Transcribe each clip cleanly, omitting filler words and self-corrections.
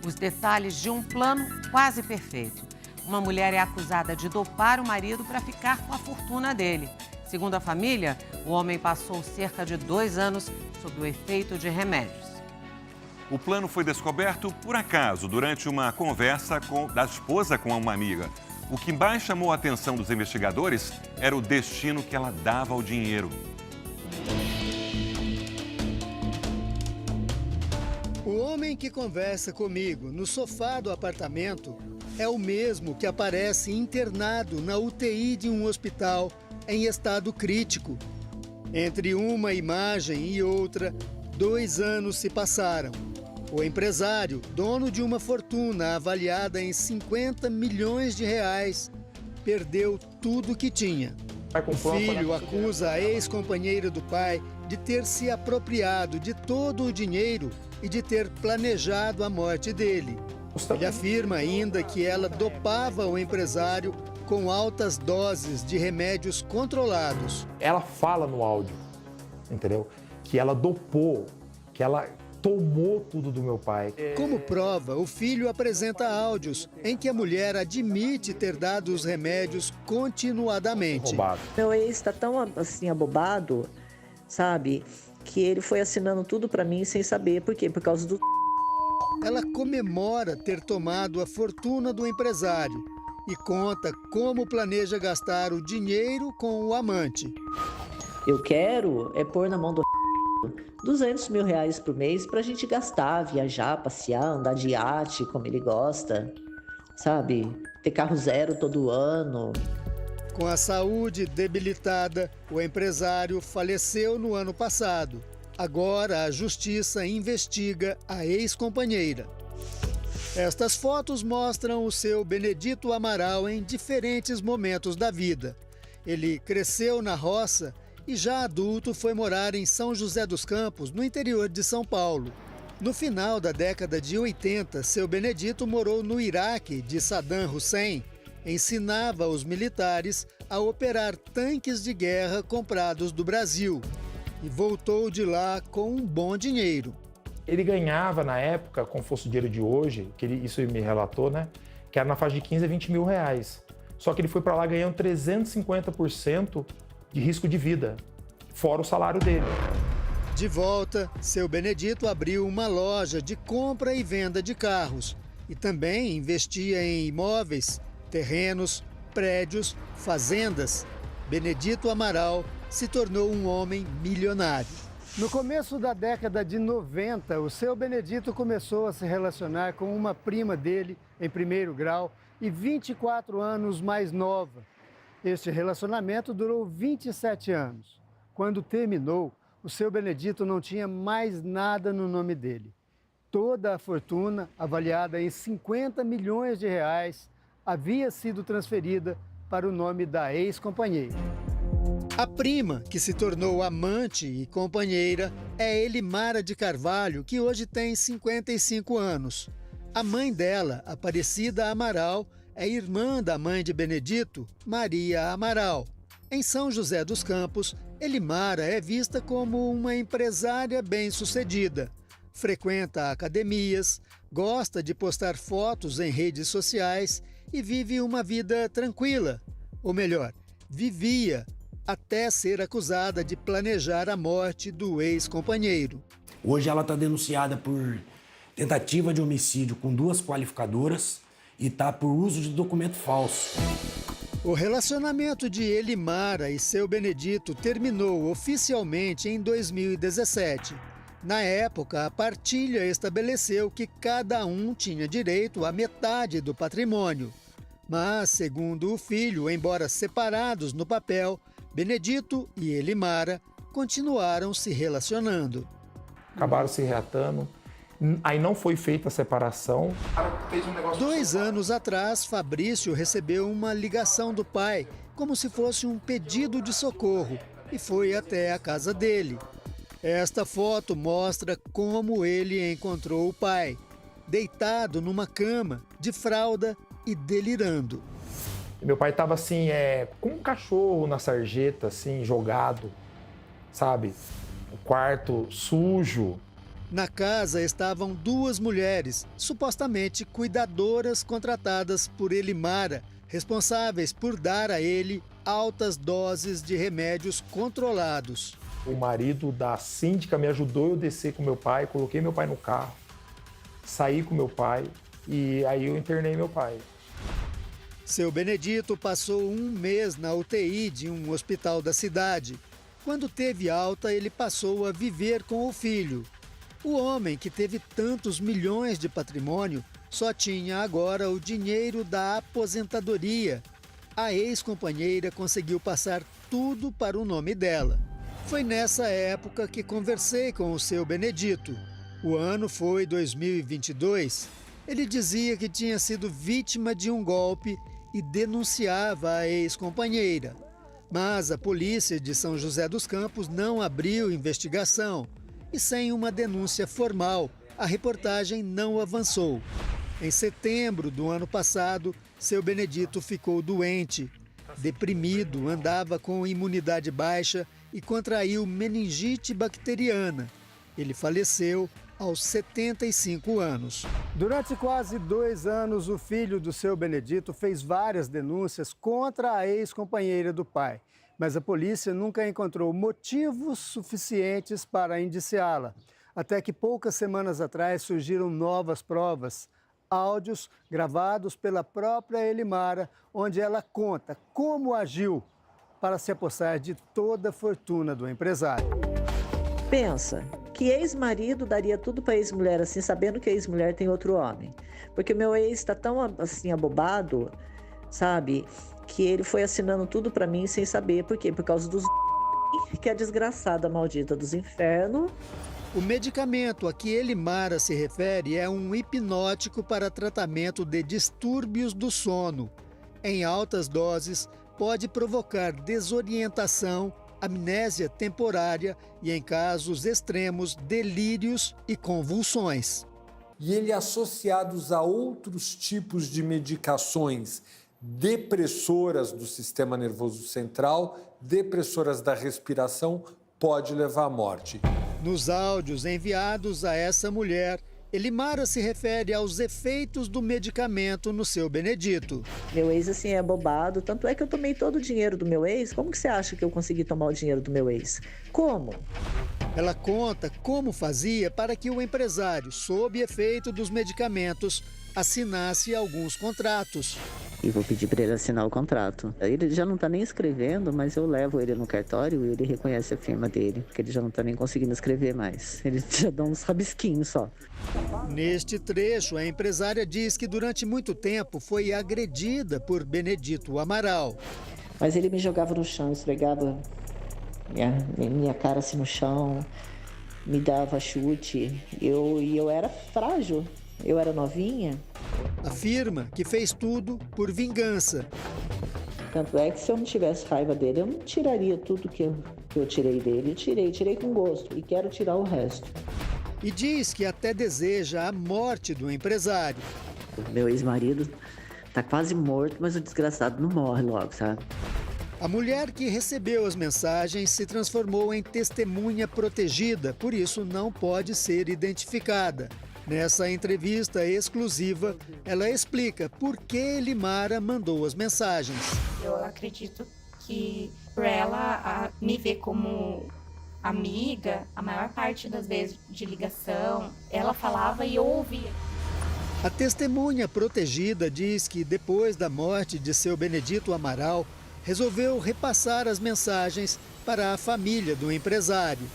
os detalhes de um plano quase perfeito. Uma mulher é acusada de dopar o marido para ficar com a fortuna dele. Segundo a família, o homem passou cerca de 2 anos sob o efeito de remédios. O plano foi descoberto por acaso durante uma conversa da esposa com uma amiga. O que mais chamou a atenção dos investigadores era o destino que ela dava ao dinheiro. O homem que conversa comigo no sofá do apartamento é o mesmo que aparece internado na UTI de um hospital em estado crítico. Entre uma imagem e outra, 2 anos se passaram. O empresário, dono de uma fortuna avaliada em 50 milhões de reais, perdeu tudo que tinha. O filho acusa a ex-companheira do pai de ter se apropriado de todo o dinheiro e de ter planejado a morte dele. Ele afirma ainda que ela dopava o empresário com altas doses de remédios controlados. Ela fala no áudio, entendeu? Que ela dopou, que ela tomou tudo do meu pai. Como prova, o filho apresenta áudios em que a mulher admite ter dado os remédios continuadamente. Roubado. Meu ex está tão assim abobado, sabe, que ele foi assinando tudo para mim sem saber. Por quê? Por causa do... Ela comemora ter tomado a fortuna do empresário e conta como planeja gastar o dinheiro com o amante. Eu quero pôr na mão do 200 mil reais por mês pra gente gastar, viajar, passear, andar de iate, como ele gosta, sabe? Ter carro zero todo ano. Com a saúde debilitada, o empresário faleceu no ano passado. Agora a justiça investiga a ex-companheira. Estas fotos mostram o seu Benedito Amaral em diferentes momentos da vida. Ele cresceu na roça e já adulto foi morar em São José dos Campos, no interior de São Paulo. No final da década de 80, seu Benedito morou no Iraque de Saddam Hussein. Ensinava os militares a operar tanques de guerra comprados do Brasil e voltou de lá com um bom dinheiro. Ele ganhava, na época, como fosse o dinheiro de hoje, isso ele me relatou, né? Que era na faixa de 15 a 20 mil reais. Só que ele foi para lá ganhando 350% de risco de vida, fora o salário dele. De volta, seu Benedito abriu uma loja de compra e venda de carros e também investia em imóveis, terrenos, prédios, fazendas. Benedito Amaral se tornou um homem milionário. No começo da década de 90, o seu Benedito começou a se relacionar com uma prima dele em primeiro grau e 24 anos mais nova. Este relacionamento durou 27 anos. Quando terminou, o seu Benedito não tinha mais nada no nome dele. Toda a fortuna, avaliada em 50 milhões de reais, havia sido transferida para o nome da ex-companheira. A prima, que se tornou amante e companheira, é Elimara de Carvalho, que hoje tem 55 anos. A mãe dela, Aparecida Amaral, é irmã da mãe de Benedito, Maria Amaral. Em São José dos Campos, Elimara é vista como uma empresária bem-sucedida. Frequenta academias, gosta de postar fotos em redes sociais e vive uma vida tranquila. Ou melhor, vivia, até ser acusada de planejar a morte do ex-companheiro. Hoje ela está denunciada por tentativa de homicídio com 2 qualificadoras e está por uso de documento falso. O relacionamento de Elimara e seu Benedito terminou oficialmente em 2017. Na época, a partilha estabeleceu que cada um tinha direito à metade do patrimônio. Mas, segundo o filho, embora separados no papel, Benedito e Elimara continuaram se relacionando. Acabaram se reatando. Aí não foi feita a separação. 2 anos atrás, Fabrício recebeu uma ligação do pai, como se fosse um pedido de socorro, e foi até a casa dele. Esta foto mostra como ele encontrou o pai, deitado numa cama, de fralda e delirando. Meu pai estava assim, com um cachorro na sarjeta, assim, jogado, sabe? O quarto sujo. Na casa estavam 2 mulheres, supostamente cuidadoras contratadas por Elimara, responsáveis por dar a ele altas doses de remédios controlados. O marido da síndica me ajudou a descer com meu pai, coloquei meu pai no carro, saí com meu pai e aí eu internei meu pai. Seu Benedito passou 1 mês na UTI de um hospital da cidade. Quando teve alta, ele passou a viver com o filho. O homem, que teve tantos milhões de patrimônio, só tinha agora o dinheiro da aposentadoria. A ex-companheira conseguiu passar tudo para o nome dela. Foi nessa época que conversei com o seu Benedito. O ano foi 2022. Ele dizia que tinha sido vítima de um golpe e denunciava a ex-companheira. Mas a polícia de São José dos Campos não abriu investigação. E sem uma denúncia formal, a reportagem não avançou. Em setembro do ano passado, seu Benedito ficou doente. Deprimido, andava com imunidade baixa e contraiu meningite bacteriana. Ele faleceu aos 75 anos. Durante quase 2 anos, o filho do seu Benedito fez várias denúncias contra a ex-companheira do pai. Mas a polícia nunca encontrou motivos suficientes para indiciá-la. Até que poucas semanas atrás surgiram novas provas, áudios gravados pela própria Elimara, onde ela conta como agiu para se apossar de toda a fortuna do empresário. Pensa, que ex-marido daria tudo para ex-mulher assim, sabendo que a ex-mulher tem outro homem? Porque meu ex está tão assim abobado, sabe, que ele foi assinando tudo para mim sem saber. Por quê? Por causa dos que é a desgraçada maldita dos infernos. O medicamento a que Elimara se refere é um hipnótico para tratamento de distúrbios do sono. Em altas doses, pode provocar desorientação, amnésia temporária e, em casos extremos, delírios e convulsões. E ele, associados a outros tipos de medicações depressoras do sistema nervoso central, depressoras da respiração, pode levar à morte. Nos áudios enviados a essa mulher, Elimara se refere aos efeitos do medicamento no seu Benedito. Meu ex, assim, é bobado. Tanto é que eu tomei todo o dinheiro do meu ex. Como que você acha que eu consegui tomar o dinheiro do meu ex? Como? Ela conta como fazia para que o empresário, sob efeito dos medicamentos, assinasse alguns contratos. E vou pedir para ele assinar o contrato. Ele já não está nem escrevendo, mas eu levo ele no cartório e ele reconhece a firma dele, porque ele já não está nem conseguindo escrever mais. Ele já dá uns rabisquinhos só. Neste trecho, a empresária diz que durante muito tempo foi agredida por Benedito Amaral. Mas ele me jogava no chão, esfregava minha cara assim no chão, me dava chute. E eu era frágil, eu era novinha. Afirma que fez tudo por vingança. Tanto é que se eu não tivesse raiva dele, eu não tiraria tudo que eu tirei dele. Eu tirei com gosto e quero tirar o resto. E diz que até deseja a morte do empresário. Meu ex-marido tá quase morto, mas o desgraçado não morre logo, sabe? A mulher que recebeu as mensagens se transformou em testemunha protegida, por isso não pode ser identificada. Nessa entrevista exclusiva, ela explica por que Elimara mandou as mensagens. Eu acredito que por ela me ver como amiga, a maior parte das vezes de ligação, ela falava e eu ouvia. A testemunha protegida diz que depois da morte de seu Benedito Amaral, resolveu repassar as mensagens para a família do empresário.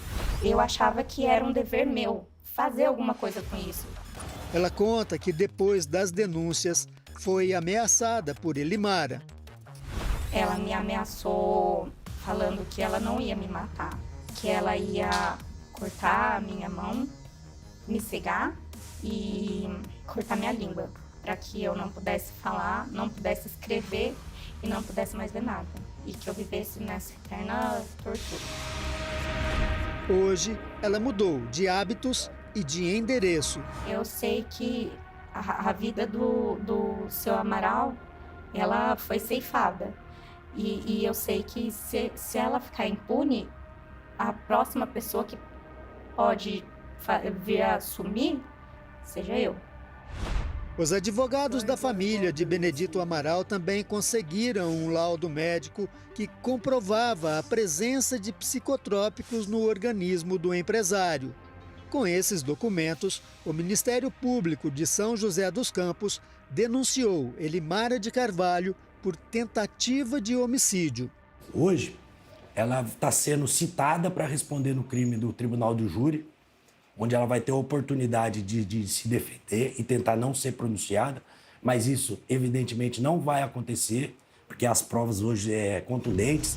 Eu achava que era um dever meu fazer alguma coisa com isso. Ela conta que depois das denúncias foi ameaçada por Elimara. Ela me ameaçou falando que ela não ia me matar, que ela ia cortar a minha mão, me cegar e cortar minha língua, para que eu não pudesse falar, não pudesse escrever e não pudesse mais ver nada, e que eu vivesse nessa eterna tortura. Hoje, ela mudou de hábitos e de endereço. Eu sei que a vida do seu Amaral, ela foi ceifada. E eu sei que se ela ficar impune, a próxima pessoa que pode vir a sumir, seja eu. Os advogados da família de Benedito Amaral também conseguiram um laudo médico que comprovava a presença de psicotrópicos no organismo do empresário. Com esses documentos, o Ministério Público de São José dos Campos denunciou Elimara de Carvalho por tentativa de homicídio. Hoje, ela está sendo citada para responder no crime do Tribunal do Júri, onde ela vai ter a oportunidade de se defender e tentar não ser pronunciada, mas isso, evidentemente, não vai acontecer, porque as provas hoje são contundentes.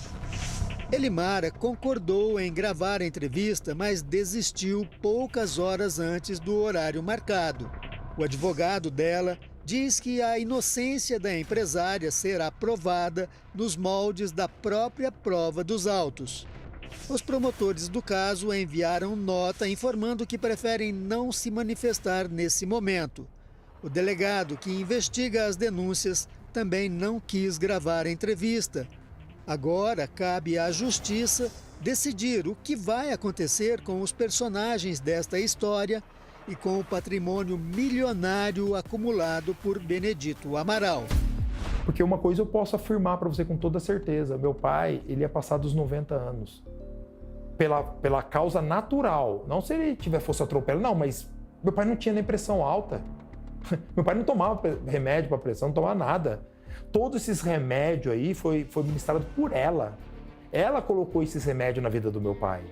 Elimara concordou em gravar a entrevista, mas desistiu poucas horas antes do horário marcado. O advogado dela diz que a inocência da empresária será provada nos moldes da própria prova dos autos. Os promotores do caso enviaram nota informando que preferem não se manifestar nesse momento. O delegado que investiga as denúncias também não quis gravar a entrevista. Agora cabe à Justiça decidir o que vai acontecer com os personagens desta história e com o patrimônio milionário acumulado por Benedito Amaral. Porque uma coisa eu posso afirmar para você com toda certeza, meu pai, ele ia passar dos 90 anos. Pela causa natural, não se ele fosse atropelado, não, mas meu pai não tinha nem pressão alta. Meu pai não tomava remédio para pressão, não tomava nada. Todos esses remédios aí foi ministrado por ela. Ela colocou esses remédios na vida do meu pai.